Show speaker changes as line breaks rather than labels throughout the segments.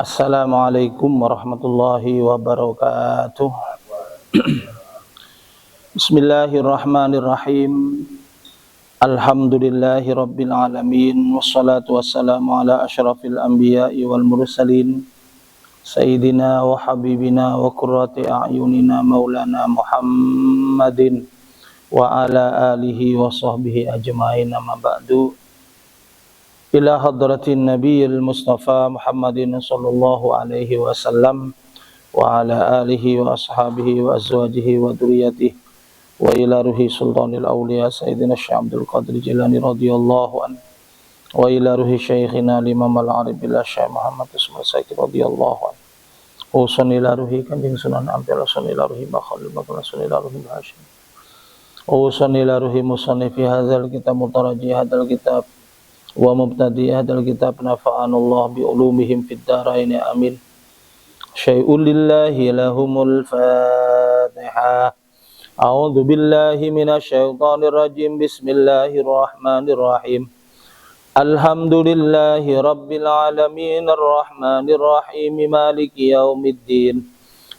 Assalamualaikum warahmatullahi wabarakatuh. Bismillahirrahmanirrahim. Alhamdulillahi rabbil alamin. Wassalatu wassalamu ala asyrafil anbiya'i wal mursalin Sayyidina wa habibina wa qurrati a'yunina maulana Muhammadin wa ala alihi wa sahbihi ajma'in, amma ba'du. Ila hadratin nabiyil mustafa Muhammadin sallallahu alaihi wasallam wa ala alihi wa ashabihi wa azwajihi wa dhurriyyatihi wa ila ruhi sultanil awliya Sayyidina Syekh Abdul Qadir Jilani radhiyallahu anhu wa ila ruhi syekhina Imam al-Arif billah Syekh Muhammad Ismail Sayyid radhiyallahu anhu usun ila ruhi Kanjeng Sunan Ampel usun ila ruhi Bakhalil Bakal usun ila ruhi Hashim usun ila ruhi musannifi hadzal kitab mutaraji hadzal kitab wa mubtadi hadal kitab nafa'anallah bi ulumihim fid dharain amin. Syai'un lillahi lahumul Fatihah. A'udzu billahi minasy syaithanir rajim. Bismillahirrahmanirrahim. Alhamdulillahi rabbil alamin arrahmanir rahim maliki yaumiddin.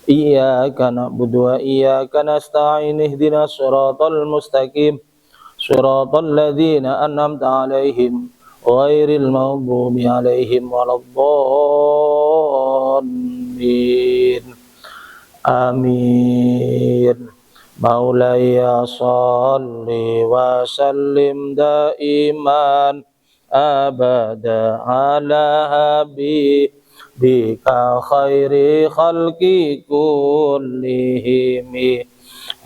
Iyyaka na'budu wa iyyaka nasta'in ihdinas siratal mustaqim. Siratal ladzina an'amta 'alaihim ghairil maghdubi 'alaihim waladdallin. Amin. Maulaya shalli wa sallim daiman abada ala habibika khairi khalqi kullihim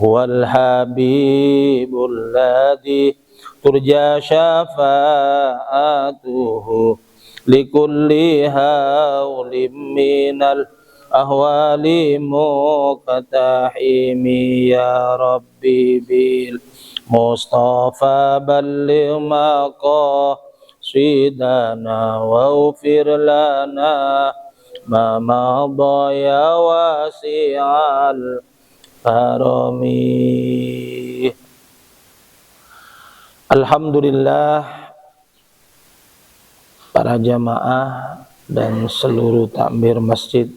huwal habibul ladzi turja syafa'atuhu likulli hawlim minal ahwali muqtahimi ya rabbi bil mustafa balligh maqasidana wa ufir lana ma madha ya wasi'al karami. Alhamdulillah, para jamaah dan seluruh takmir Masjid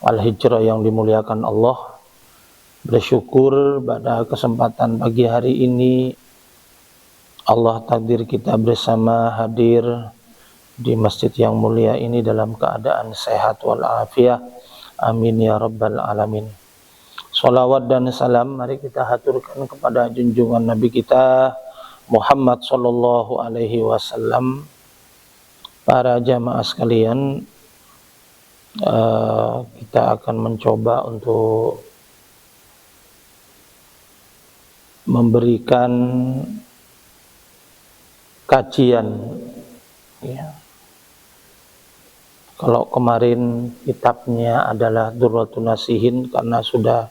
Al-Hijrah yang dimuliakan Allah, bersyukur pada kesempatan pagi hari ini Allah takdir kita bersama hadir di masjid yang mulia ini dalam keadaan sehat walafiat. Amin ya rabbal alamin. Salawat dan salam mari kita haturkan kepada junjungan Nabi kita Muhammad sallallahu alaihi wasallam. Para jamaah sekalian, kita akan mencoba untuk memberikan kajian ya. Kalau kemarin kitabnya adalah Durratun Nasihin karena sudah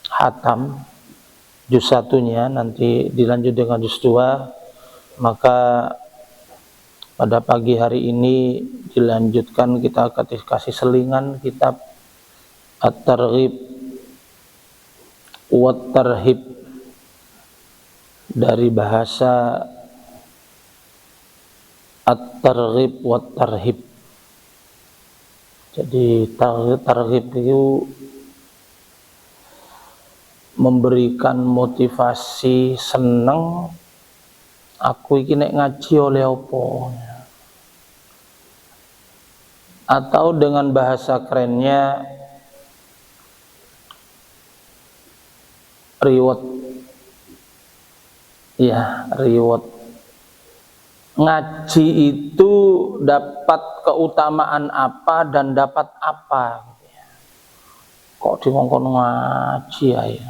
khatam juz 1-nya, nanti dilanjut dengan juz 2, maka pada pagi hari ini dilanjutkan, kita kasih selingan kitab At-Targhib wa Tarhib dari bahasa At-Targhib wa Tarhib. Jadi targhib itu memberikan motivasi, seneng aku iki nek ngaji oleh opo, atau dengan bahasa kerennya reward ya, reward. Ngaji itu dapat keutamaan apa dan dapat apa, kok dikongkon ngaji ya.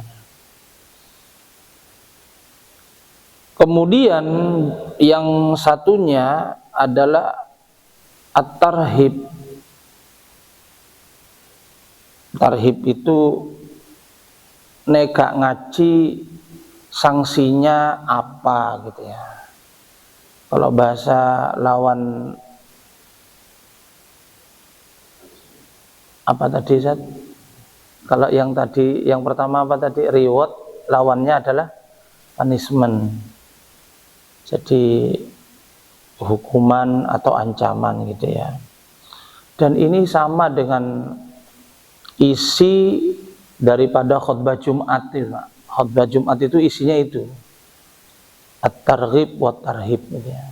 Kemudian yang satunya adalah At-Tarhib. Tarhib itu nega ngaji sanksinya apa gitu ya. Kalau bahasa lawan apa tadi Zat? Kalau yang tadi, yang pertama apa tadi? Reward, lawannya adalah punishment. Jadi hukuman atau ancaman gitu ya. Dan ini sama dengan isi daripada khutbah Jumat itu. Khutbah Jumat itu isinya itu at-targhib wa tarhib ya.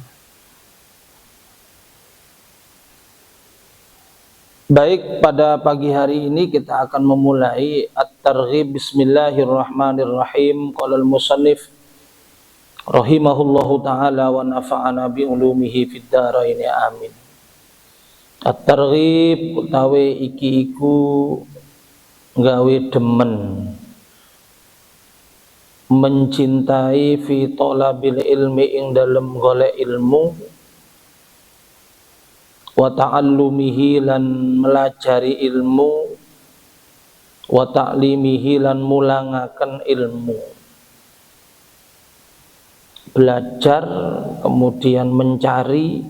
Baik, pada pagi hari ini kita akan memulai at-targhib. Bismillahirrahmanirrahim. Qala al-musannif rahimahullahu taala wa nafa'ana bi ulumihi fid dharain amin. At-targhib utawi iki iku gawe demen, mencintai fi thalabil ilmi ing dalem golek ilmu, wa ta'allumihi lan melajari ilmu, wa ta'limihi lan mulangaken ilmu. Belajar, kemudian mencari,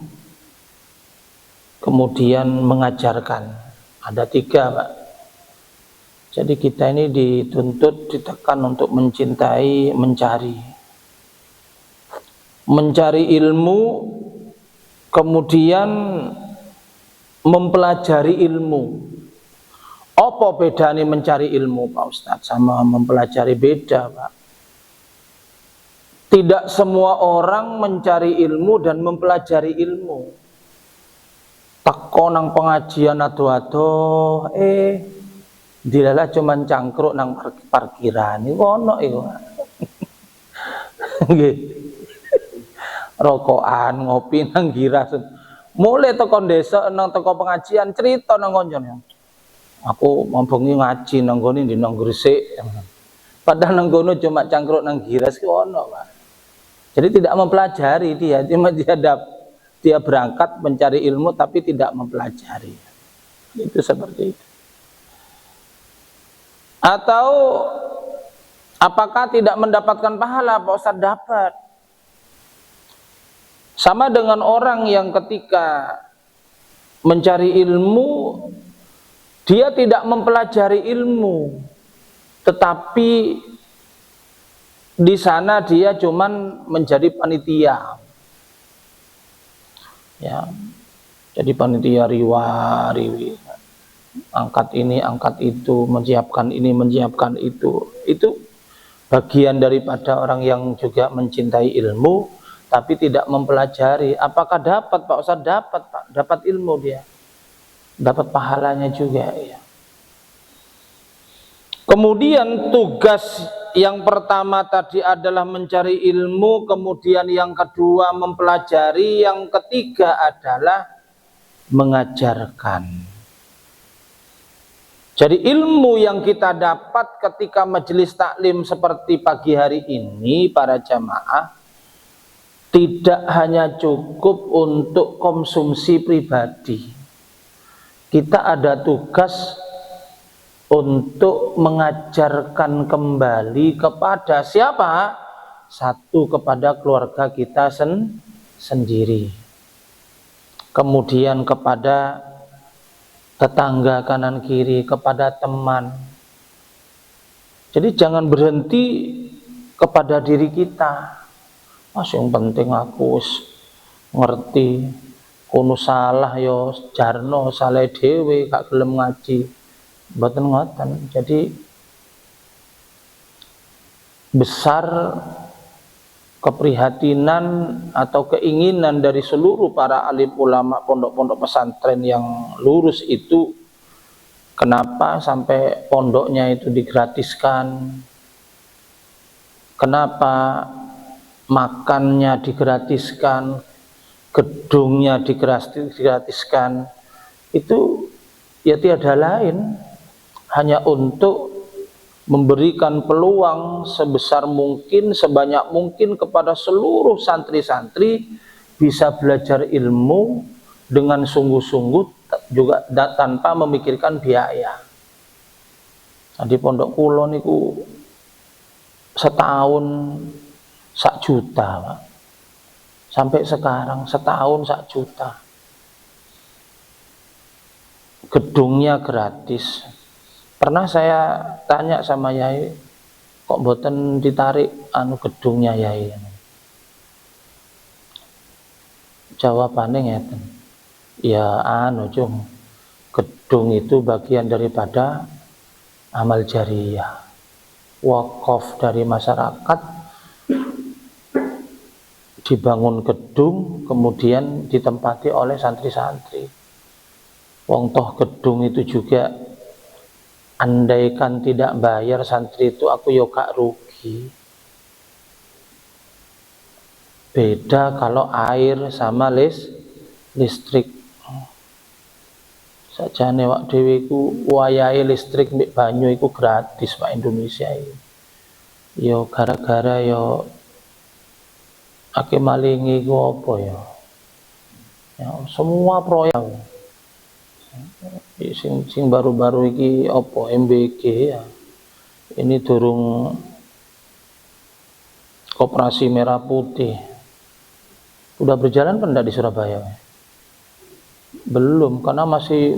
kemudian mengajarkan. Ada 3, Pak. Jadi kita ini dituntut, ditekan untuk mencintai, mencari ilmu, kemudian mempelajari ilmu. Apa bedanya mencari ilmu, Pak Ustadz, sama mempelajari? Beda, Pak. Tidak semua orang mencari ilmu dan mempelajari ilmu. Teko nang pengajian ado-ado, dilala cuman cangkruk nang parkiran. Iku ono iku. Nggih. Rokokan, ngopi nang giras. Mulai teko desa nang teko pengajian cerita nang koncone. Aku mambengi ngaji nang gone di nang Gresik. Padahal nang kono cuma cangkruk nang giras ki ono, Pak. Jadi tidak mempelajari dia, cuma dia berangkat mencari ilmu tapi tidak mempelajari. Itu seperti itu. Atau apakah tidak mendapatkan pahala? Pak Ustadz, dapat. Sama dengan orang yang ketika mencari ilmu, dia tidak mempelajari ilmu, tetapi di sana dia cuman menjadi panitia. Ya. Jadi panitia riwa-riwi. Angkat ini, angkat itu, menyiapkan ini, menyiapkan itu. Itu bagian daripada orang yang juga mencintai ilmu tapi tidak mempelajari. Apakah dapat, Pak Ustadz? Dapat, Pak. Dapat ilmu dia. Dapat pahalanya juga ya. Kemudian tugas yang pertama tadi adalah mencari ilmu, kemudian yang kedua mempelajari, yang ketiga adalah mengajarkan. Jadi ilmu yang kita dapat ketika majelis taklim seperti pagi hari ini, para jamaah, tidak hanya cukup untuk konsumsi pribadi. Kita ada tugas untuk mengajarkan kembali kepada siapa? Satu, kepada keluarga kita sendiri. Kemudian kepada tetangga kanan kiri, kepada teman. Jadi jangan berhenti kepada diri kita. Yang penting aku ngerti, kono salah yo jarno, salah dhewe gak gelem ngaji. Mboten ngoten. Jadi besar keprihatinan atau keinginan dari seluruh para alim ulama pondok-pondok pesantren yang lurus itu, kenapa sampai pondoknya itu digratiskan, kenapa makannya digratiskan, gedungnya digratiskan, itu ya tiada lain hanya untuk memberikan peluang sebesar mungkin, sebanyak mungkin kepada seluruh santri-santri bisa belajar ilmu dengan sungguh-sungguh juga tanpa memikirkan biaya. Nah, di pondok kula niku setahun 1 juta, Pak. Sampai sekarang setahun 1 juta. Gedungnya gratis. Pernah saya tanya sama Yai, kok mboten ditarik gedungnya Yai? Jawabannya ngeten. Ya Cung, Gedung itu bagian daripada amal jariyah, wakaf dari masyarakat, dibangun gedung kemudian ditempati oleh santri-santri. Wong toh gedung itu juga andaikan tidak bayar santri itu aku yo gak rugi. Beda kalau air sama listrik. Sajane wak dhewe iku wayahe listrik mbek banyu iku gratis Pak Indonesia iki. Yo gara-gara yo ake malingi iku apa ya? Ya semua proyek sing baru-baru iki apa MBG ya. Ini durung Koperasi Merah Putih. Udah berjalan kan enggak di Surabaya? Belum, karena masih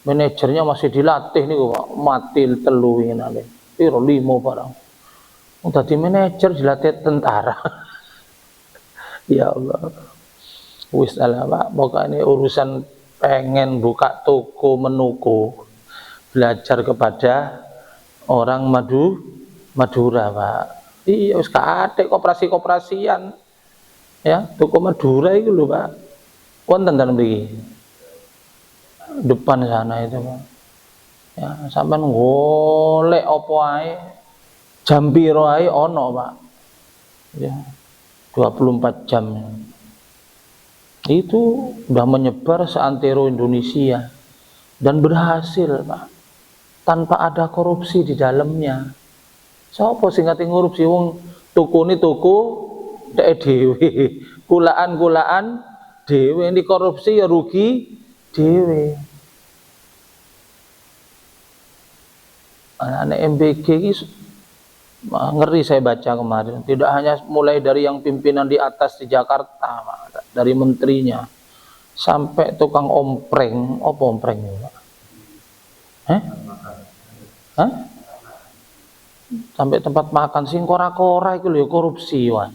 manajernya masih dilatih nih Pak, mati telu ngene. Piro 5 barang. Dadi manajer dilatih tentara. Ya Allah. Wis ala Pak, pokoknya urusan pengen buka toko menuku, belajar kepada orang Madura Pak. Iya wis kathik koperasi-koperasian. Ya, toko Madura itu lho Pak. Wonten ten mriki. Depan sana itu Pak. Ya, sampean golek apa ae jam piro ae ono Pak. Ya. 24 jam. Itu udah menyebar seantero Indonesia dan berhasil Pak. Tanpa ada korupsi di dalamnya. Sopo sing ngati korupsi wong tukune tuku dhek dhewe. Kulaan-kulaan dhewe ini korupsi ya rugi dhewe. Anak-anak MBG ini ngeri saya baca kemarin. Tidak hanya mulai dari yang pimpinan di atas di Jakarta, dari menterinya, sampai tukang ompreng. Apa ompreng itu Pak? Hah? Sampai tempat makan sing kora-kora itu lho korupsi wan.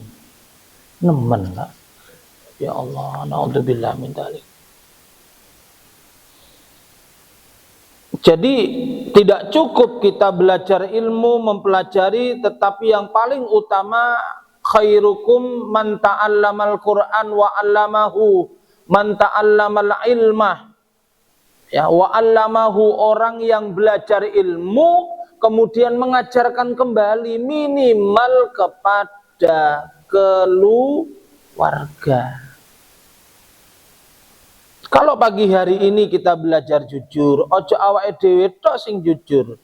Nemen Pak. Ya Allah, naudzubillah min dzalik. Jadi tidak cukup kita belajar ilmu, mempelajari, tetapi yang paling utama khairukum man ta'allamal Qur'an wa 'allamahu, man ta'allamal ilmah. Ya, wa 'allamahu, orang yang belajar ilmu kemudian mengajarkan kembali minimal kepada keluarga. Kalau pagi hari ini kita belajar jujur, ojo awake dhewe tok sing jujur.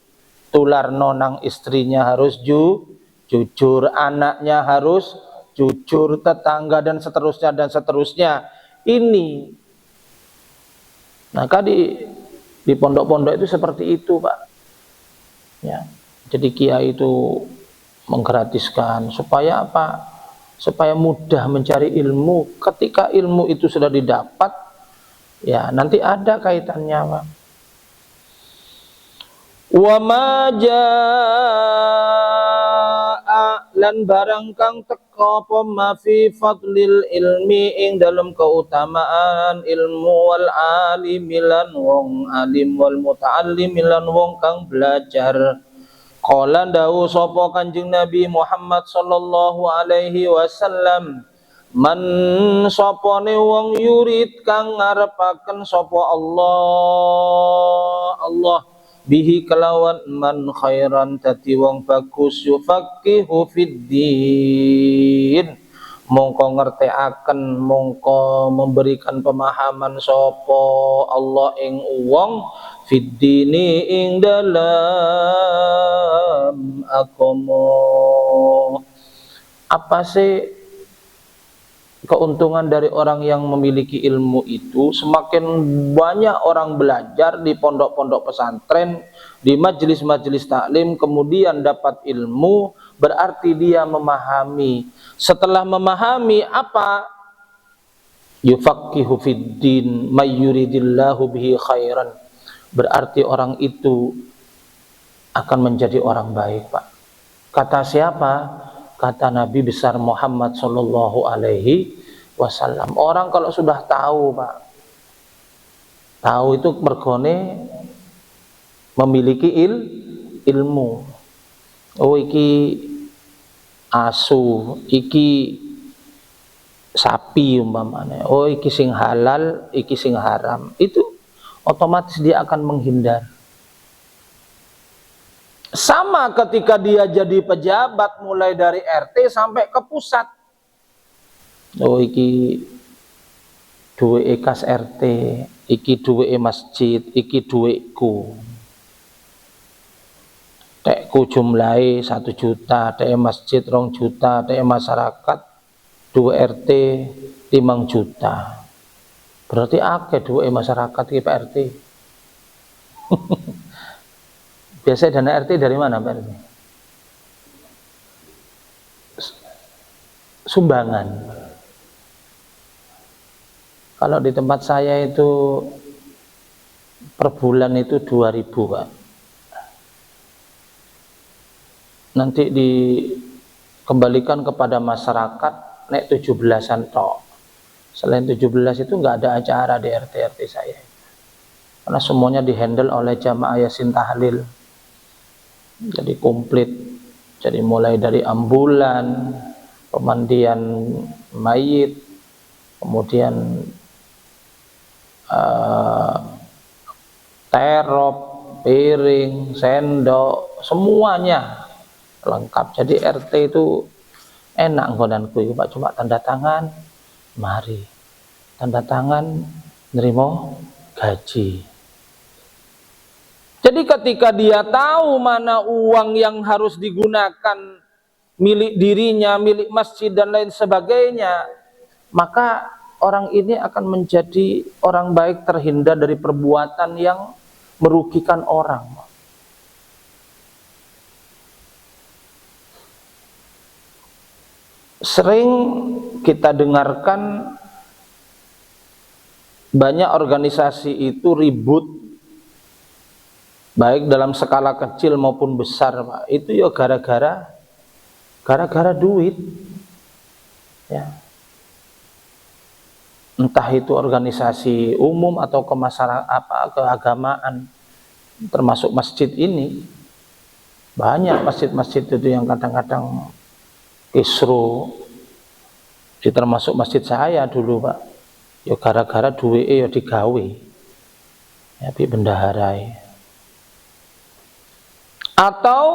Tular nonang istrinya harus jujur, anaknya harus jujur, tetangga dan seterusnya dan seterusnya. Ini. Nah, di pondok-pondok itu seperti itu, Pak. Ya. Jadi kiai itu menggratiskan supaya apa? Supaya mudah mencari ilmu. Ketika ilmu itu sudah didapat, ya nanti ada kaitannya Pak. Wa ma jaa lan barang kang teka apa ma fi fadlil ilmi ing dalam keutamaan ilmu wal alimi lan wong alim wal muta'allim lan wong kang belajar. Qala dawu sapa Kanjeng Nabi Muhammad sallallahu alaihi wasallam, man sopone wong yurid kang ngarepaken sapa Allah bihi kelawan man khairan dadi wong bagus yufaqihu fiddin, mongko ngertekaken mongko memberikan pemahaman sapa Allah ing wong fiddini ing dalam agama. Apa sih keuntungan dari orang yang memiliki ilmu itu? Semakin banyak orang belajar di pondok-pondok pesantren, di majelis-majelis taklim, kemudian dapat ilmu, berarti dia memahami. Setelah memahami apa? Yufaqihu fiddin may yuridillahu bihi khairan. Berarti orang itu akan menjadi orang baik, Pak. Kata siapa? Kata Nabi besar Muhammad sallallahu alaihi wasallam. Orang kalau sudah tahu, Pak, Tahu itu mergone memiliki ilmu. Oh iki asu, iki sapi umpamanya. Oh iki sing halal, iki sing haram. Itu otomatis dia akan menghindar. Sama ketika dia jadi pejabat mulai dari RT sampai ke pusat. Oh iki duwe kas RT, iki duwe masjid, iki duweku. Tekku jumlahi 1 juta, tek masjid 2 juta, tek masyarakat 2 RT 5 juta. Berarti akeh duwe masyarakat iki Pak RT. Biasanya dana RT dari mana Pak RT? Sumbangan. Kalau di tempat saya itu per bulan itu 2.000 Pak. Nanti dikembalikan kepada masyarakat nek 17-an tok. Selain 17 itu nggak ada acara di RT saya. Karena semuanya dihandle oleh jamaah Yasin Tahlil. Jadi komplit. Jadi mulai dari ambulan, pemandian mayit, kemudian terop, piring, sendok, semuanya lengkap. Jadi RT itu enak nggonanku itu Pak, cuma tanda tangan mari, tanda tangan nerimo gaji. Jadi ketika dia tahu mana uang yang harus digunakan milik dirinya, milik masjid dan lain sebagainya, maka orang ini akan menjadi orang baik, terhindar dari perbuatan yang merugikan orang. Sering kita dengarkan banyak organisasi itu ribut, baik dalam skala kecil maupun besar, Pak. Itu ya gara-gara duit, ya. Entah itu organisasi umum atau keagamaan, termasuk masjid ini. Banyak masjid-masjid itu yang kadang-kadang kisru, termasuk masjid saya dulu Pak, ya gara-gara duitnya ya digawe, ya bi bendaharai, atau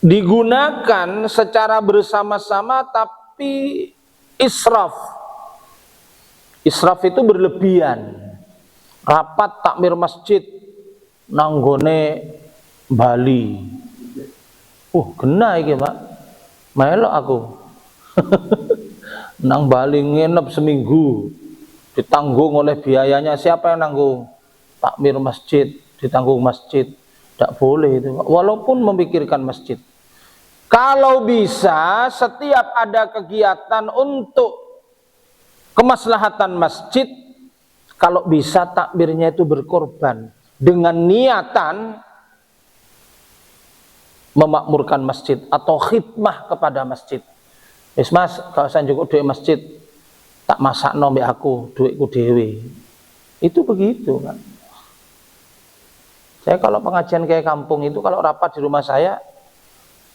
digunakan secara bersama-sama tapi israf. Israf itu berlebihan. Rapat takmir masjid nanggone Bali. Kena iki Pak, melok aku. Nang Bali nginep seminggu, ditanggung oleh biayanya siapa yang nanggung? Takmir masjid, ditanggung masjid. Tidak boleh itu, walaupun memikirkan masjid. Kalau bisa setiap ada kegiatan untuk kemaslahatan masjid, kalau bisa takmirnya itu berkorban dengan niatan memakmurkan masjid atau khidmah kepada masjid. Mas, kalau saya cukup duit masjid, tak masak nombe aku, duitku dewe. Itu begitu kan. Saya kalau pengajian kayak kampung itu, kalau rapat di rumah saya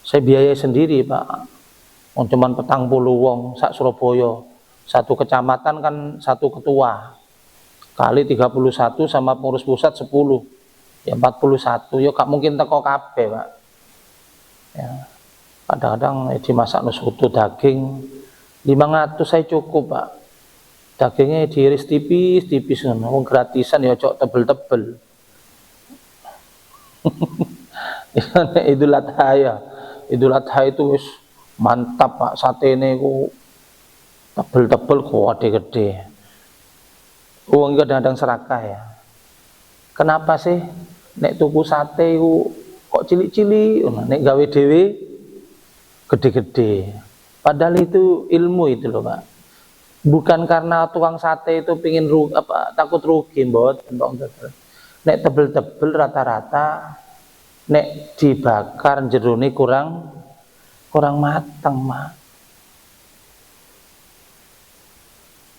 biayai sendiri Pak. Cuman 40 wong sak Surabaya, satu kecamatan kan satu ketua, kali 31 sama pengurus pusat 10, ya 41, ya gak mungkin teko kabeh Pak. Ya. Kadang-kadang dimasak soto daging 500 saya cukup Pak. Dagingnya diiris tipis-tipis, gratisan ya cok tebel-tebel. Idul Adha ya. Idul Adha itu wis mantap Pak, satene ku tebel-tebel kuat gede. Uang kadang-kadang serakah ya. Kenapa sih nek tuku sate ku kok cilik-cilik, nek gawe dhewe gede-gede. Padahal itu ilmu itu loh Pak. Bukan karena tukang sate itu pingin takut rugi, mboten. Nek tebel-tebel rata-rata nek dibakar jerone kurang mateng Mak.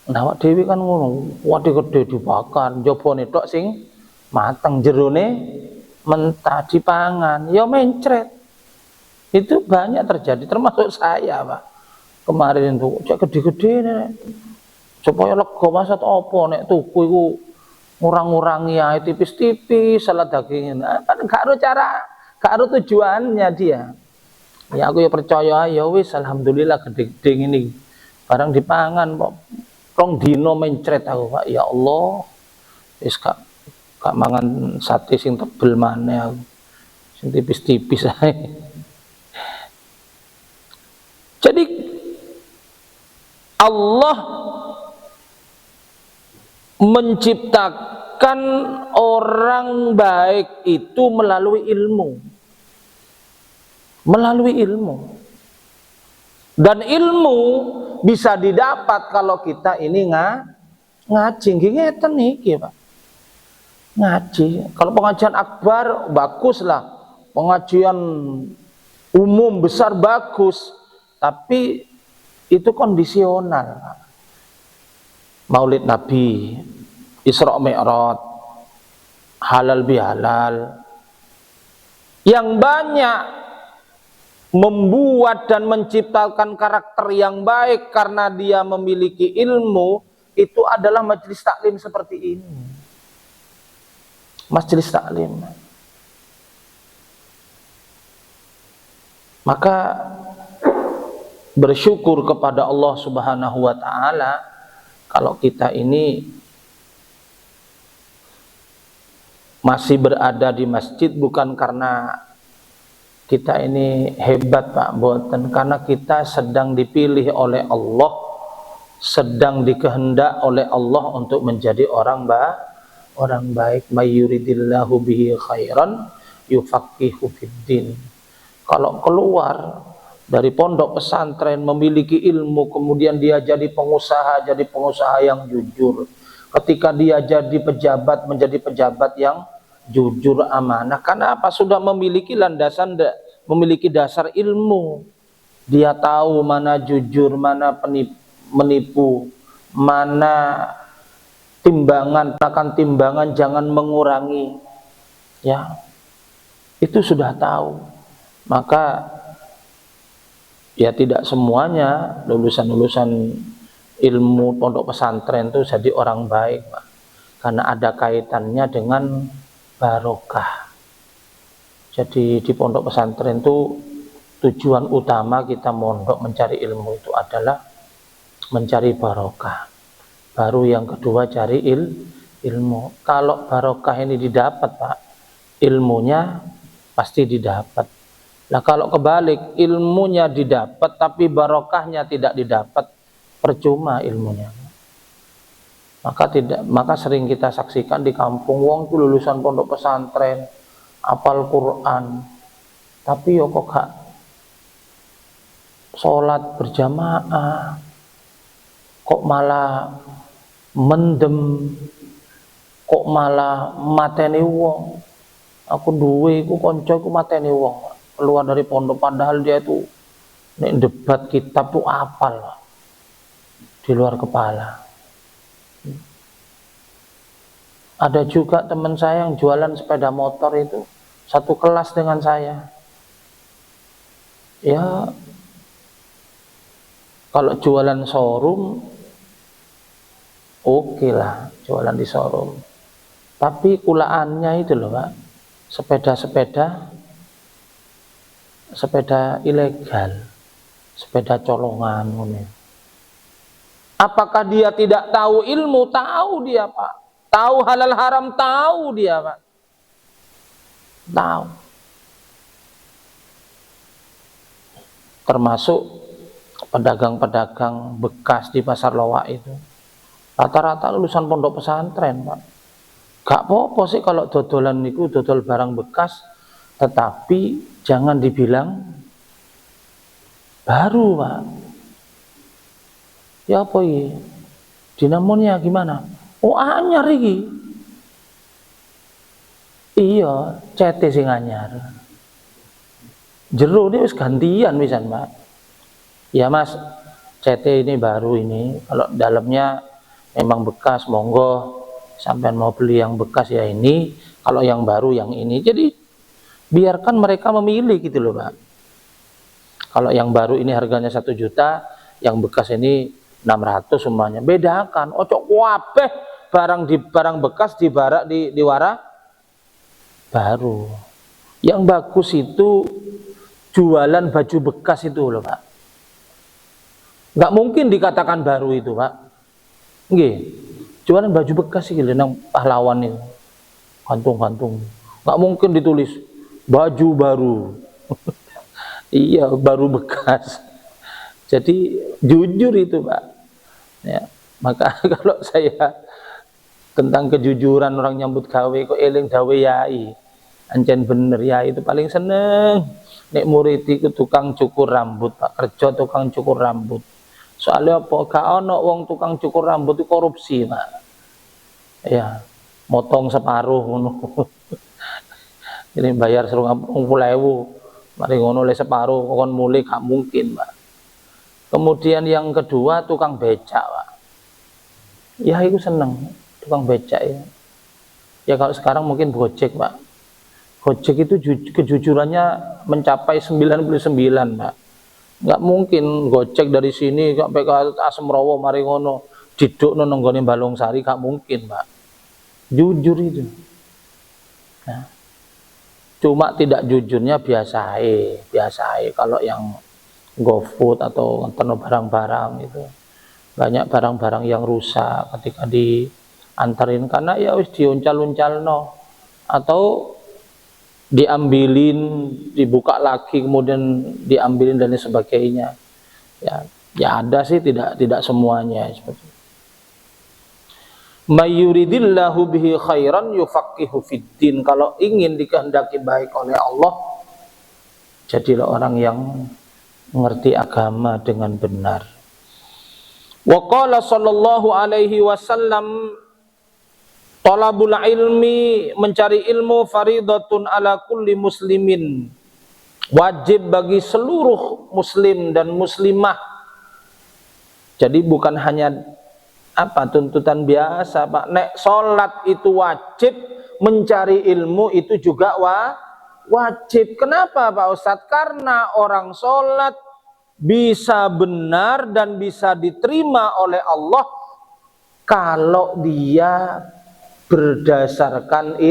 Nah, awak dhewe kan ngono, wate gede dibakar, njabane tok sing mateng, jerone mentah dipangan, ya mencret. Itu banyak terjadi, termasuk saya, Pak. Kemarin itu cek gede-gede nih. Supaya lega maksud apa nek tuku iku ngurang-ngurangi ae tipis-tipis salat daging. Nah, kan gak ada cara, gak ada tujuannya dia. Ya aku ya percaya ya wis alhamdulillah gede-gede ngene. Barang dipangan kok rong dino mencret aku, Pak. Ya Allah. Wis gak mangan sate sing tebel maneh aku. Sing tipis-tipis ae. Jadi Allah menciptakan orang baik itu melalui ilmu. Melalui ilmu. Dan ilmu bisa didapat kalau kita ini ngaji. Ngeten niki, Pak. Ngaji. Kalau pengajian akbar baguslah. Pengajian umum besar bagus. Tapi itu kondisional. Maulid Nabi, Isra Mi'raj, halal bihalal. Yang banyak membuat dan menciptakan karakter yang baik karena dia memiliki ilmu, itu adalah majelis taklim seperti ini. Majelis taklim. Maka bersyukur kepada Allah Subhanahu wa taala kalau kita ini masih berada di masjid bukan karena kita ini hebat, Pak, boten, karena kita sedang dipilih oleh Allah, sedang dikehendak oleh Allah untuk menjadi orang baik. Mayyuridillahu bihi khairan yufaqihu fiddin. Kalau keluar dari pondok pesantren memiliki ilmu, kemudian dia jadi pengusaha yang jujur. Ketika dia jadi pejabat, menjadi pejabat yang jujur, amanah. Karena apa? Sudah memiliki landasan, memiliki dasar ilmu. Dia tahu mana jujur, mana menipu, mana timbangan, jangan mengurangi. Ya, itu sudah tahu. Maka ya tidak semuanya lulusan ilmu pondok pesantren itu jadi orang baik, Pak. Karena ada kaitannya dengan barokah. Jadi di pondok pesantren itu tujuan utama kita mondok mencari ilmu itu adalah mencari barokah. Baru yang kedua cari ilmu. Kalau barokah ini didapat, Pak, ilmunya pasti didapat. Nah kalau kebalik, ilmunya didapat tapi barokahnya tidak didapat, percuma ilmunya. Maka sering kita saksikan di kampung, wong itu lulusan pondok pesantren, hafal Quran, tapi yo kok gak sholat berjamaah, kok malah mendem, kok malah mateni wong. Aku duwe iku kanca iku mateni wong. Keluar dari pondok padahal dia itu nek debat kitab tuh apal di luar kepala. Ada juga teman saya yang jualan sepeda motor itu satu kelas dengan saya. Ya kalau jualan showroom oke lah, jualan di showroom. Tapi kulaannya itu loh, Pak, sepeda ilegal, sepeda colongan. Apakah dia tidak tahu ilmu? Tahu dia, Pak. Tahu halal haram, tahu dia, Pak. Tahu. Termasuk pedagang-pedagang bekas di Pasar Lowak itu. Rata-rata lulusan pondok pesantren, Pak. Gak apa-apa sih kalau dodolan itu dodol barang bekas, tetapi jangan dibilang baru, Pak. Ya apa ini? Dinamonya gimana? Oh anyar iki. Iya, CT sing anyar. Jero ini wis gantian wisan, Pak. Ya Mas, CT ini baru ini. Kalau dalamnya memang bekas, monggo sampean mau beli yang bekas ya ini, kalau yang baru yang ini. Jadi biarkan mereka memilih gitu loh Pak. Kalau yang baru ini harganya 1 juta, yang bekas ini 600 semuanya. Bedakan, ojo kabeh barang bekas di wara baru. Yang bagus itu jualan baju bekas itu loh Pak. Nggak mungkin dikatakan baru itu Pak. Nggih. Jualan baju bekas iki lho nang pahlawan itu. Kantung-kantung. Nggak mungkin ditulis baju baru. Iya, baru bekas. Jadi jujur itu Pak. Ya, maka kalau saya tentang kejujuran orang nyambut gawe kok eling dawe yai. Ancen bener ya itu paling seneng. Nek murid iku tukang cukur rambut Pak, kerja tukang cukur rambut. Soalnya apa? Gak ono wong tukang cukur rambut itu korupsi Pak. Ya, motong separuh ngono. Ini bayar 30.000. Mari ngono le separuh kon mulai gak mungkin Pak. Kemudian yang kedua tukang becak Pak. Ya itu seneng tukang becak ya. Ya kalau sekarang mungkin Gojek Pak. Gojek itu kejujurannya mencapai 99 Pak. Nggak mungkin Gojek dari sini sampai ke Asemrowo mari ngono didukno nang nggone Balungsari, gak mungkin Pak. Jujur itu. Nah, cuma tidak jujurnya biasa kalau yang GoFood atau nonton barang-barang itu banyak barang-barang yang rusak ketika diantarin karena ya wis diuncal-uncalno atau diambilin, dibuka lagi kemudian diambilin dan sebagainya. Ya ada sih, tidak semuanya seperti itu. Mayuridillahu bihi khairan yufaqihu fiddin. Kalau ingin dikehendaki baik oleh Allah, jadilah orang yang mengerti agama dengan benar. Wa qala sallallahu alaihi wasallam, talabul ilmi, mencari ilmu, faridatun ala kulli muslimin, wajib bagi seluruh muslim dan muslimah. Jadi bukan hanya tuntutan biasa Pak. Nek sholat itu wajib, mencari ilmu itu juga wajib. Kenapa Pak Ustadz? Karena orang sholat bisa benar dan bisa diterima oleh Allah kalau dia berdasarkan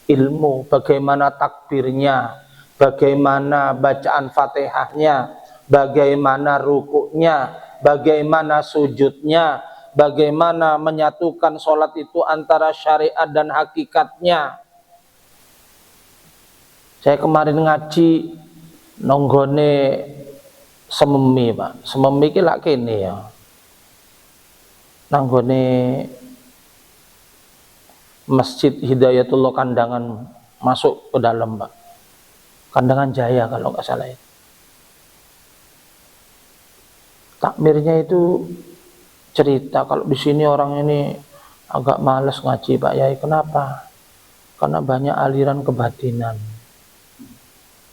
ilmu. Bagaimana takbirnya, bagaimana bacaan Fatihahnya, bagaimana rukuknya, bagaimana sujudnya, bagaimana menyatukan sholat itu antara syariat dan hakikatnya. Saya kemarin ngaji nonggone Sememi Pak. Sememi ki lak kene ya. Nanggone Masjid Hidayatullah Kandangan masuk ke dalam Pak. Kandangan Jaya kalau nggak salah itu. Takmirnya itu cerita kalau di sini orang ini agak malas ngaji Pak Yai. Kenapa? Karena banyak aliran kebatinan.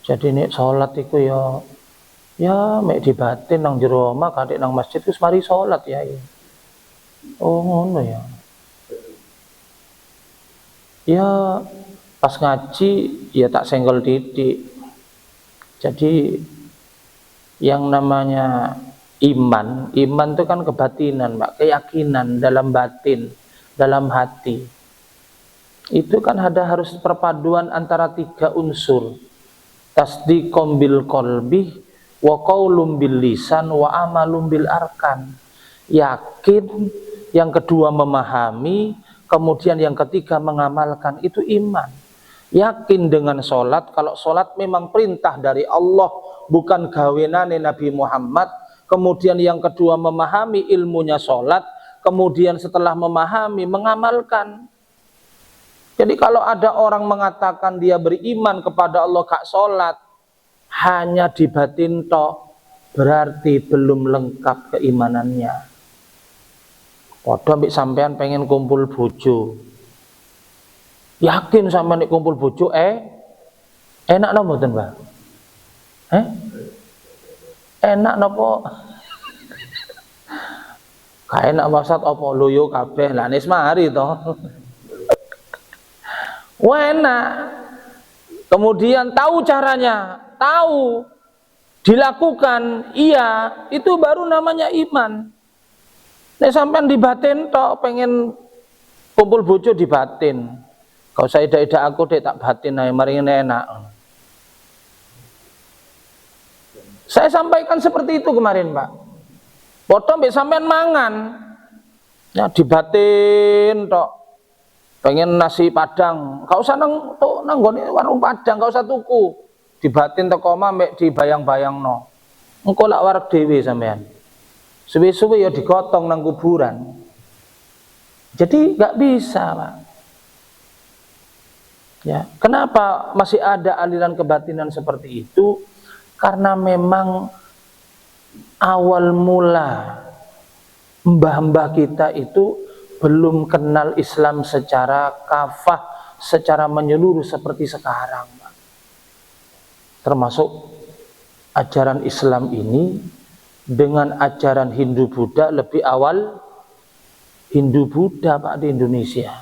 Jadi nek sholat itu ya mek dibatin nang jero omah kadek nang masjid wis mari sholat Yai. Oh ngono ya. Ya pas ngaji ya tak senggol titik. Jadi yang namanya iman itu kan kebatinan Pak, keyakinan dalam batin, dalam hati. Itu kan harus perpaduan antara 3 unsur. Tasdiqom bil qalbi, wa qaulum bil lisan, wa amalum bil arkan. Yakin, yang kedua memahami, kemudian yang ketiga mengamalkan, itu iman. Yakin dengan sholat, kalau sholat memang perintah dari Allah, bukan gawenane Nabi Muhammad. Kemudian yang kedua memahami ilmunya sholat, kemudian setelah memahami mengamalkan. Jadi kalau ada orang mengatakan dia beriman kepada Allah gak sholat, hanya di batin tok, berarti belum lengkap keimanannya. Padha mbek sampean pengen kumpul bojo, yakin sampean nek kumpul bojo enak napa mboten Pak? Enak napa? Gak enak maksud apa loyo kabeh lah nis mari to. Enak. Kemudian tahu caranya, tahu dilakukan, iya, itu baru namanya iman. Nek sampean di batin tok pengen kumpul bojo di batin. Kau saya ida aku dek tak batin ae mari enak. Saya sampaikan seperti itu kemarin, Pak. Potong mbek sampean mangan. Ya dibatin tok. Pengen nasi Padang, gak usah nang nggone warung Padang, gak usah tuku. Dibatin teko omah mbek dibayang-bayangno. Engko lak wareg dhewe sampean. Suwe-suwe ya digotong nang kuburan. Jadi gak bisa, Pak. Ya, kenapa masih ada aliran kebatinan seperti itu? Karena memang awal mula mbah-mbah kita itu belum kenal Islam secara kafah, secara menyeluruh seperti sekarang. Termasuk ajaran Islam ini dengan ajaran Hindu-Buddha lebih awal Hindu-Buddha, Pak, di Indonesia.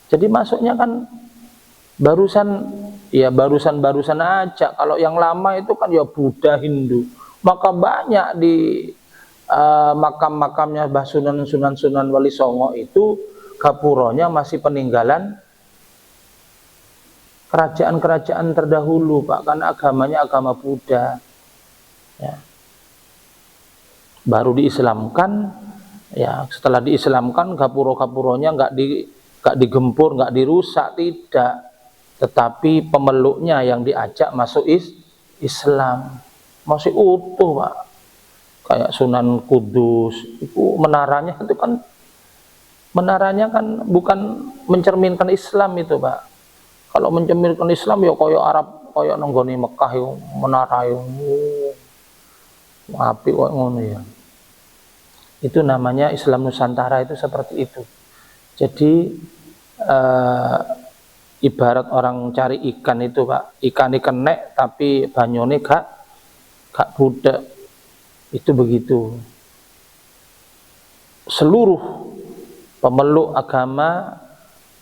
Jadi masuknya kan barusan aja. Kalau yang lama itu kan ya Buddha, Hindu. Maka banyak di makam-makamnya Mbah Sunan Wali Songo itu gapuronya masih peninggalan kerajaan-kerajaan terdahulu, Pak, karena agamanya agama Buddha. Ya. Baru diislamkan, ya setelah diislamkan gapuro-gapuronya nggak digempur, nggak dirusak, tidak. Tetapi pemeluknya yang diajak masuk Islam masih utuh, Pak. Kayak Sunan Kudus, itu menaranya kan bukan mencerminkan Islam itu, Pak. Kalau mencerminkan Islam ya koyo Arab, koyo nenggone Mekah yo menara yo. Apik kok ngono ya. Itu namanya Islam Nusantara, itu seperti itu. Jadi ibarat orang cari ikan itu, Pak. Ikan nek tapi banyone gak budek. Itu begitu. Seluruh pemeluk agama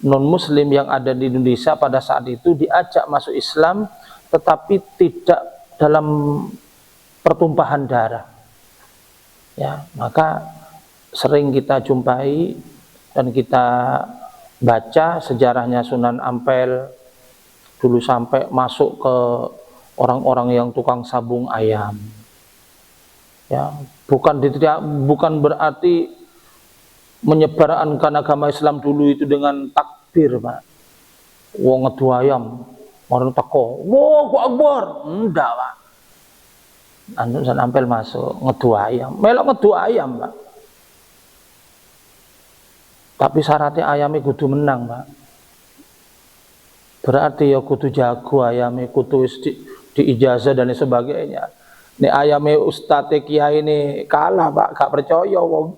non-muslim yang ada di Indonesia pada saat itu diajak masuk Islam, tetapi tidak dalam pertumpahan darah. Ya, maka sering kita jumpai dan kita baca sejarahnya Sunan Ampel dulu sampai masuk ke orang-orang yang tukang sabung ayam. Ya, bukan berarti menyebarkan agama Islam dulu itu dengan takbir, Pak. Wong ngedu ayam, orang teko, wow, Akbar, enggak, Pak. Sunan Ampel masuk ngedu ayam, melok ngedu ayam, Pak. Tapi syaratnya ayamnya kudu menang, Pak. Berarti ya kudu jago ayamnya, kudu di ijazah dan sebagainya. Nek ayamnya Ustadz Kiai ini kalah, Pak, gak percaya wong.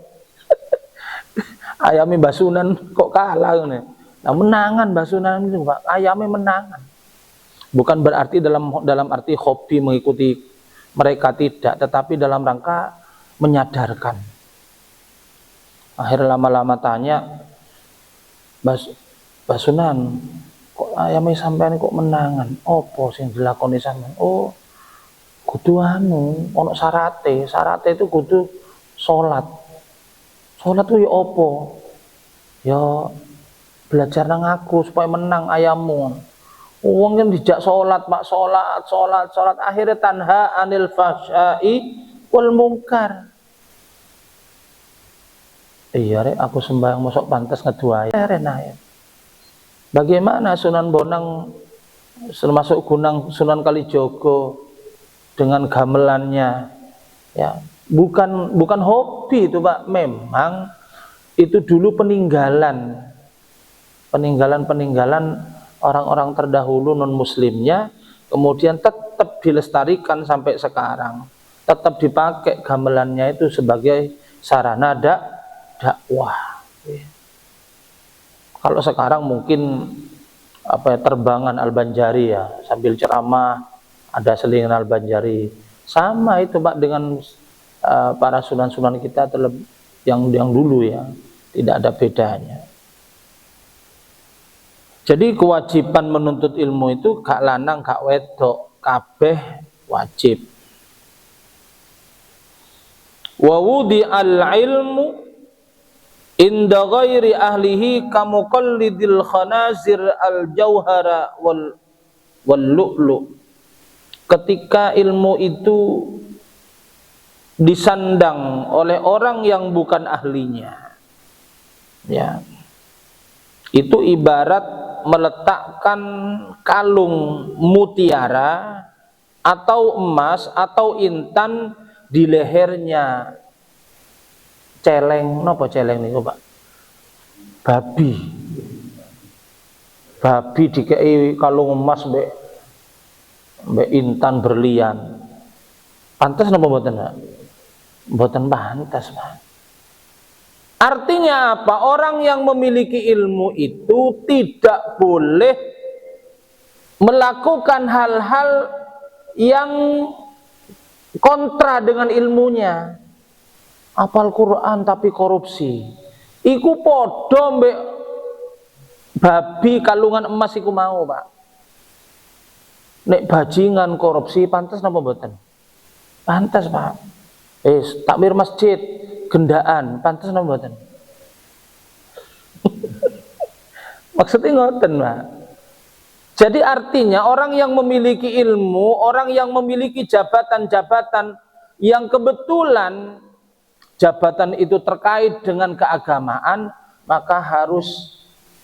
Ayamnya Mbah Sunan kok kalah nih. Nah, menangan Mbah Sunan itu, Pak, ayamnya menangan. Bukan berarti dalam arti hobi mengikuti mereka, tidak, tetapi dalam rangka menyadarkan. Akhirnya lama-lama tanya, Mbah Sunan, kok ayamnya sampean kok menangan? Opo sing dilakoni sampean? Oh, kudu ono syarate itu kudu salat. Salat itu ya apa? Ya belajar nang aku supaya menang ayammu. Wong yang dijak salat, Pak, salat akhirnya tanha anil fahsya'i wal munkar. Iya rek, aku sembahyang mosok pantas ngeduai ya. Bagaimana Sunan Bonang termasuk Sunan Kalijogo dengan gamelannya, ya bukan hobi itu, Pak, memang itu dulu peninggalan orang-orang terdahulu non muslimnya, kemudian tetap dilestarikan sampai sekarang, tetap dipakai gamelannya itu sebagai sarana dakwah. Kalau sekarang mungkin terbangan Al-Banjari ya, sambil ceramah ada selingan Al-Banjari. Sama itu, Pak, dengan para sunan-sunan kita terlebih yang dulu ya, tidak ada bedanya. Jadi kewajiban menuntut ilmu itu gak lanang gak wedok, kabeh wajib. Wa wudi al ilmu inda ghairi ahlihi kamuqallidil khanazir al jauhara wal lu'lu. Ketika ilmu itu disandang oleh orang yang bukan ahlinya, ya, itu ibarat meletakkan kalung mutiara atau emas atau intan di lehernya celeng. Napa celeng niku, Pak? Babi dikei kalung emas mbek intan berlian. Pantas napa mboten, Pak? Mboten pantas, Pak. Artinya apa? Orang yang memiliki ilmu itu tidak boleh melakukan hal-hal yang kontra dengan ilmunya. Hafal Quran tapi korupsi, iku podo mbek babi kalungan emas iku mau, Pak. Nek bajingan korupsi pantas napa mboten? Pantas, Pak. Takmir masjid gendaan pantas napa mboten? Maksudnya ngoten, Pak. Jadi artinya orang yang memiliki ilmu, orang yang memiliki jabatan-jabatan yang kebetulan jabatan itu terkait dengan keagamaan, maka harus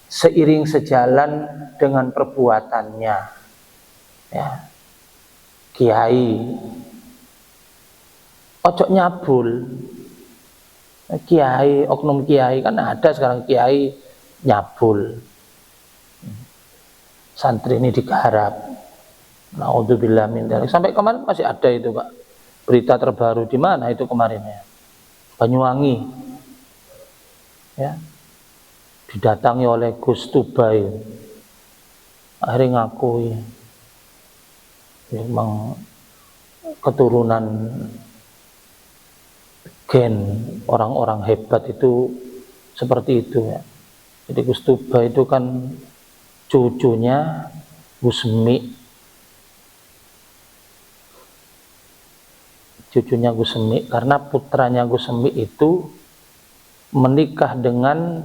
seiring sejalan dengan perbuatannya. Ya. Kiai ojo nyabul. Kiai, oknum kiai kan ada sekarang kiai nyabul. Santri ini digarap. Naudzubillah min dzalik. Sampai kemarin masih ada itu, Pak. Berita terbaru di mana itu kemarin ya? Banyuwangi. Ya. Didatangi oleh Gus Tubai. Akhirnya ngakui memang keturunan gen orang-orang hebat itu seperti itu ya. Jadi Gus Tuba itu kan cucunya Gus Semi, karena putranya Gus Semi itu menikah dengan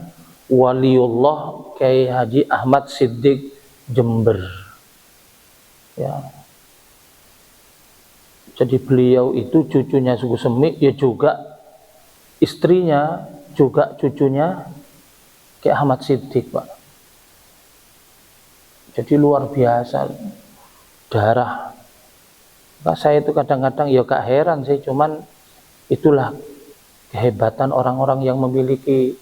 waliullah Kiai Haji Ahmad Siddiq Jember ya. Jadi beliau itu cucunya Gus Semi, ya juga istrinya juga cucunya Kiai Ahmad Siddiq, Pak. Jadi luar biasa darah. Nah, saya itu kadang-kadang ya gak heran sih, cuman itulah kehebatan orang-orang yang memiliki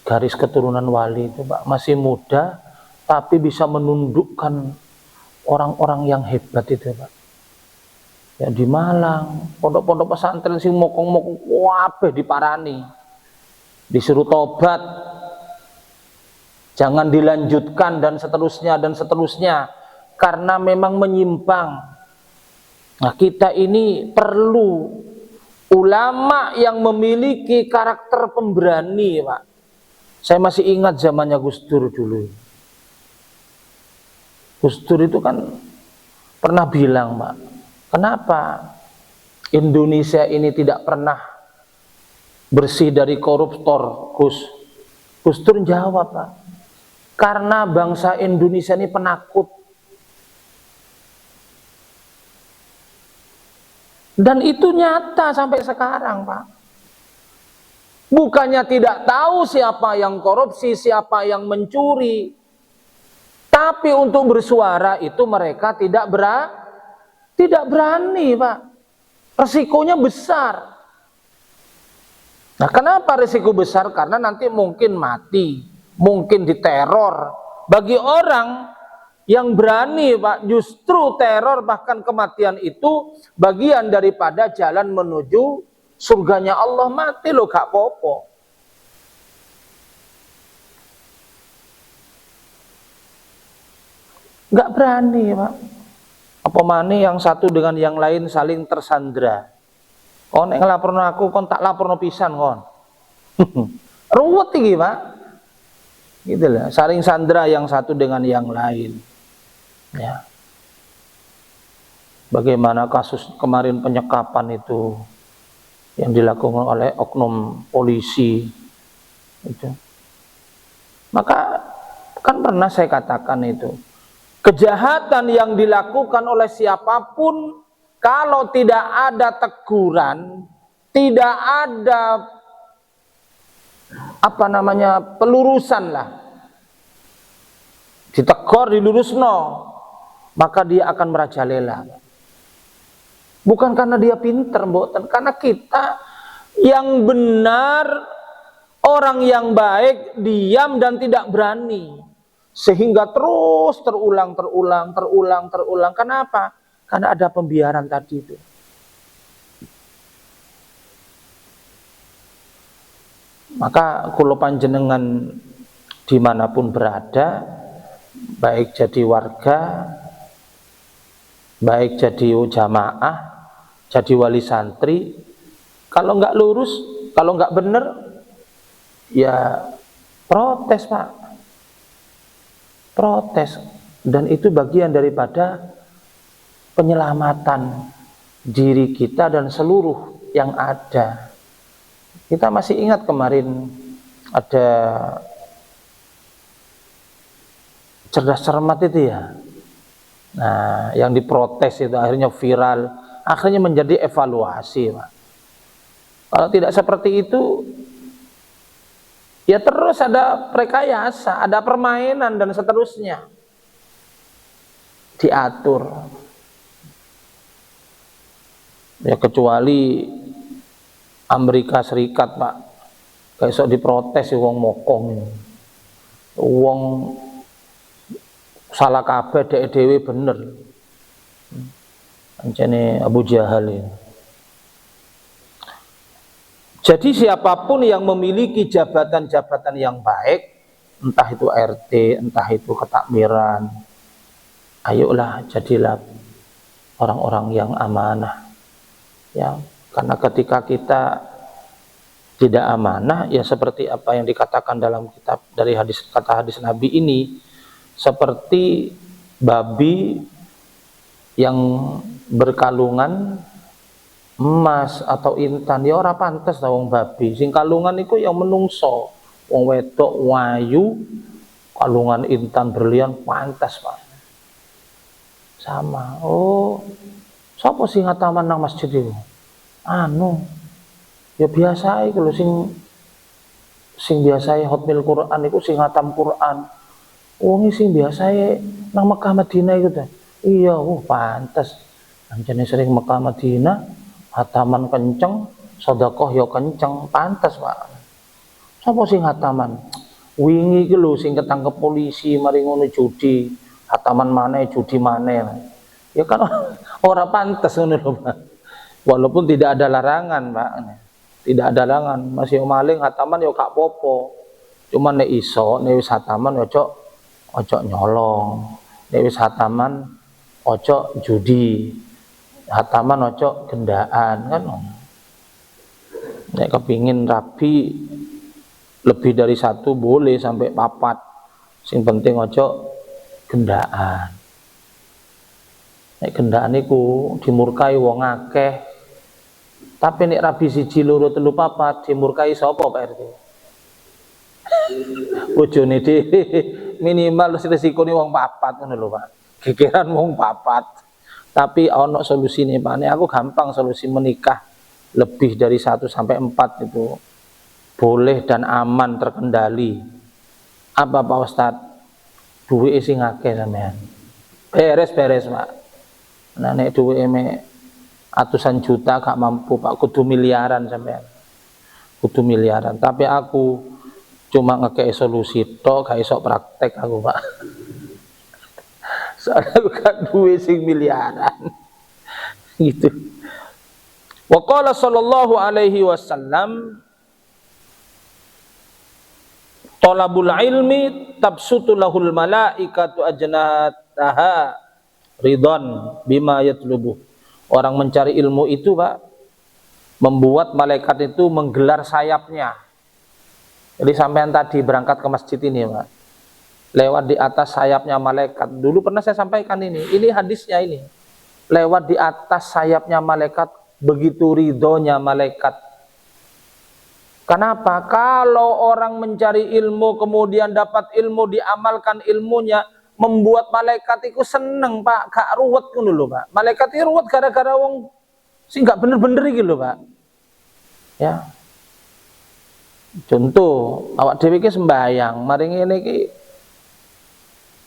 garis keturunan wali itu, Pak. Masih muda tapi bisa menundukkan orang-orang yang hebat itu, Pak. Ya di Malang, pondok-pondok pesantren sing mokong-mokong kabeh diparani. Disuruh tobat. Jangan dilanjutkan dan seterusnya karena memang menyimpang. Nah, kita ini perlu ulama yang memiliki karakter pemberani, Pak. Saya masih ingat zamannya Gus Dur dulu. Gus Dur itu kan pernah bilang, Pak, kenapa Indonesia ini tidak pernah bersih dari koruptor, Gus? Gus Dur jawab, Pak, karena bangsa Indonesia ini penakut. Dan itu nyata sampai sekarang, Pak. Bukannya tidak tahu siapa yang korupsi, siapa yang mencuri, tapi untuk bersuara itu mereka tidak berani, Pak. Resikonya besar. Nah, kenapa risiko besar? Karena nanti mungkin mati, mungkin diteror. Bagi orang yang berani, Pak, justru teror bahkan kematian itu bagian daripada jalan menuju surganya Allah. Mati lo gak popo. Gak berani, Pak. Apa mana yang satu dengan yang lain saling tersandra. Kon nek nglaporno aku kon tak laporno pisan kon. Ruwet iki, Pak. Gitu lah, saling sandra yang satu dengan yang lain. Ya. Bagaimana kasus kemarin penyekapan itu yang dilakukan oleh oknum polisi itu. Maka kan pernah saya katakan itu, kejahatan yang dilakukan oleh siapapun kalau tidak ada teguran, tidak ada pelurusan lah, ditegur, dilurusno, maka dia akan merajalela. Bukan karena dia pinter, mboten, karena kita yang benar, orang yang baik diam dan tidak berani, sehingga terus terulang. Kenapa? Karena ada pembiaran tadi itu. Maka kula panjenengan dimanapun berada, baik jadi warga, baik jadi jamaah, jadi wali santri, kalau nggak lurus, kalau nggak bener, ya protes, Pak. Protes. Dan itu bagian daripada penyelamatan diri kita dan seluruh yang ada. Kita masih ingat kemarin ada cerdas cermat itu ya. Nah, yang diprotes itu akhirnya viral, akhirnya menjadi evaluasi, Pak. Kalau tidak seperti itu, ya terus ada rekayasa, ada permainan dan seterusnya. Diatur. Ya kecuali Amerika Serikat, Pak. Kayak sok diprotes wong mokong. Wong salah kabeh dhek dhewe bener. Ancene Abu Jahal ini. Jadi siapapun yang memiliki jabatan-jabatan yang baik, entah itu RT, entah itu ketakmiran, ayolah jadilah orang-orang yang amanah. Ya, karena ketika kita tidak amanah, ya seperti apa yang dikatakan dalam kitab dari kata hadis Nabi ini, seperti babi yang berkalungan emas atau intan. Ya ora pantes ta wong babi, sing kalungan iku yang menungso, wong wedok wayu kalungan intan berlian pantas, Pak. Sama. Oh, sapa sing ngataman nang masjid iku? Anu, ya biasa iku lho sing biasae hotmil Quran iku sing ngatam Quran. Wong sing biasae nang Mekah Madinah iku ta. Iya, pantes. Anjene sering Mekah Madinah, hataman kenceng, sedekah ya kenceng, pantes, Pak. Sapa sing hataman? Wingi iki lho sing ketangkep polisi mari ngono judi, hataman maneh judi maneh. Ya kan ora pantes ngono lho, Pak. Walaupun tidak ada larangan, Pak. Tidak ada larangan, masih maling hataman ya gak popo. Cuma nek iso, nek wis hataman ojo nyolong. Nek wis hataman ojo judi. Hataman ojo gendaan kan. Nek kepingin rabi lebih dari satu boleh sampai 4. Sing penting ojo gendaan. Nek gendaan iku dimurkai wong akeh. Tapi nek rabi 1 2 3 4 dimurkai sapa, Pak RT? Bojone dhewe minimal resikone wong 4 ngono lho, Pak. Gegeran wong 4. Tapi ono solusine, Pak. Nek aku gampang solusi menikah lebih dari 1 sampai 4 itu boleh dan aman terkendali. Apa Pak Ustadz? Duwe sing akeh sampean. Beres-beres, Pak. Nah nek duwe atusan juta gak mampu, Pak, kudu miliaran sampean. Kudu miliaran. Tapi aku cuma ngekei solusi tok, gak iso praktek aku, Pak. Soalnya aku gak duwe sing miliaran. Gitu. Wa qala sallallahu alaihi wasallam, talabul ilmi tabsutu lahul malaikatu ajnataha ridwan bima yatlubuh. Orang mencari ilmu itu, Pak, membuat malaikat itu menggelar sayapnya. Jadi sampean tadi berangkat ke masjid ini, Pak, lewat di atas sayapnya malaikat. Dulu pernah saya sampaikan ini hadisnya ini. Lewat di atas sayapnya malaikat, begitu ridhonya malaikat. Kenapa? Kalau orang mencari ilmu kemudian dapat ilmu, diamalkan ilmunya, membuat malaikat itu seneng, Pak, gak ruwet ngono lho, Pak. Malaikat itu ruwet gara-gara wong sing gak bener-bener iki lho, Pak. Ya. Contoh, awak dhewe iki sembahyang, mari ngene iki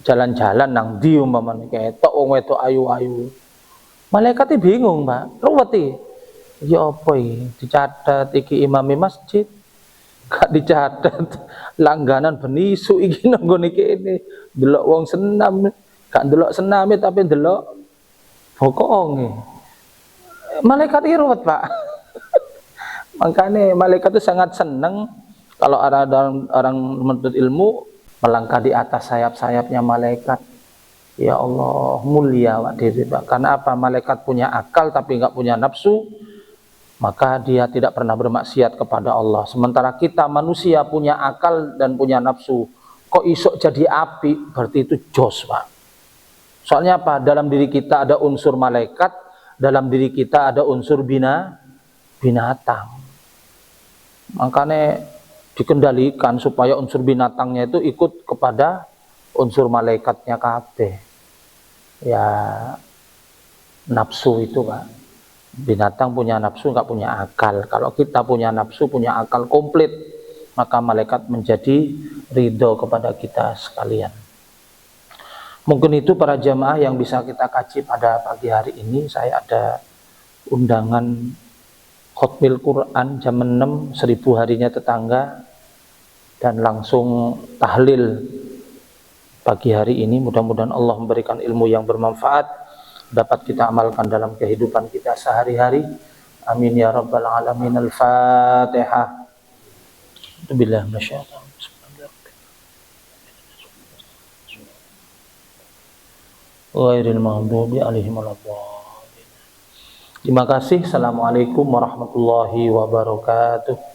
jalan-jalan nang ndi umpamane ketok wong wedok ayu-ayu. Malaikate bingung, Pak. Ruwet iki. Ya apa iki? Dicatet iki imame masjid. Gak dicatet. Langganan ben isu iki nang ngene kene. Delok wong senam, gak delok sename tapi delok bokonge. Malaikat iki ruwet, Pak. Makanya malaikat itu sangat senang kalau ada orang menuntut ilmu melangkah di atas sayap-sayapnya malaikat. Ya Allah, mulia Pak diri, Pak. Karena apa? Malaikat punya akal tapi nggak punya nafsu, maka dia tidak pernah bermaksiat kepada Allah. Sementara kita manusia punya akal dan punya nafsu. Kok isok jadi api? Berarti itu jos, Pak. Soalnya apa? Dalam diri kita ada unsur malaikat, dalam diri kita ada unsur binatang. Makanya dikendalikan supaya unsur binatangnya itu ikut kepada unsur malaikatnya kabeh. Ya nafsu itu, Pak. Binatang punya nafsu, nggak punya akal. Kalau kita punya nafsu, punya akal komplit, maka malaikat menjadi ridho kepada kita sekalian. Mungkin itu para jamaah yang bisa kita kaji pada pagi hari ini. Saya ada undangan khotmil Quran jam 6, 1000 harinya tetangga, dan langsung tahlil pagi hari ini. Mudah-mudahan Allah memberikan ilmu yang bermanfaat, dapat kita amalkan dalam kehidupan kita sehari-hari. Amin ya rabbal alamin. Al-Fatihah. Bismillah, masyaallah. Ghairil maghdubi alaihim waladdallin. Terima kasih. Assalamualaikum warahmatullahi wabarakatuh.